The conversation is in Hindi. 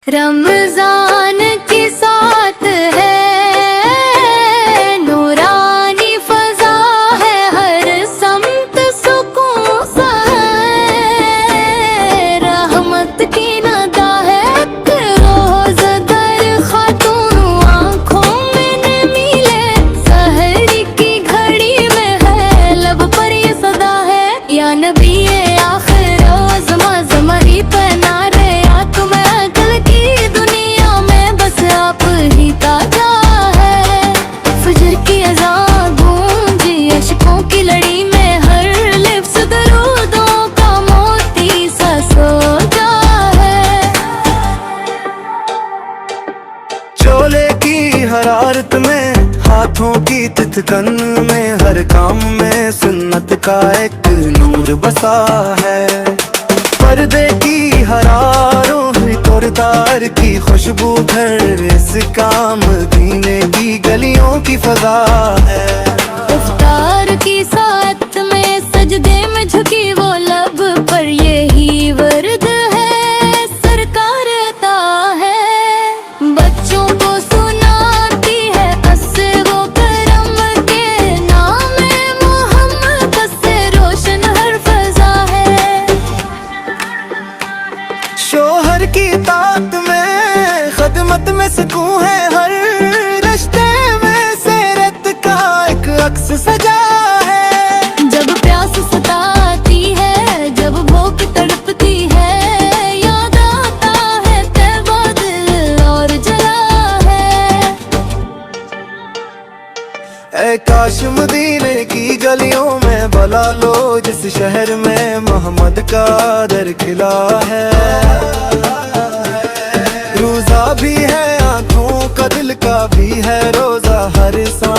रमजान की साथ है, नूरानी फजा है, हर समत सुकून सा है, रहमत की नदा है, रोज दर खातून आँखों में नमी ले, सहरी की घड़ी में है, लब पर ये सदा है, या नबी आखिर रोज मजमरी पहना रे या तुम्हें अकल की दुनिया में बस आप ही ताजा है। फजर की अज़ान गूंजी अशकों की लड़ी में, हर लिफ्स दरूदों का मोती सा सोजा है। चोले की हरारत में, हाथों की तिथकन में, हर काम में सुन्नत का एक नूर बसा है। पर्दे की हरारों हुई तुरतार की खुशबू घर इस काम दीने की गलियों की फजा है। इफ्तार की साथ में सजदे में झुकी वो लब पर यही वर्द है, सरकार अता है। बच्चों को सुनाती है अस्से वो करम के नाम मोहम्मद, से रोशन हर फजा है। शोहर की तात में खदमत में सुकून है, हर रिश्ते में सीरत का एक अक्स सजा है। जब प्यास सताती है, जब भूख तड़पती है, याद आता है तैबा दिल और जला है। ऐ काश मदीने की गलियों में बुला लो, जिस शहर में मोहम्मद का दर खिला है। रोजा भी है आंखों का, दिल का भी है रोजा, हर सांस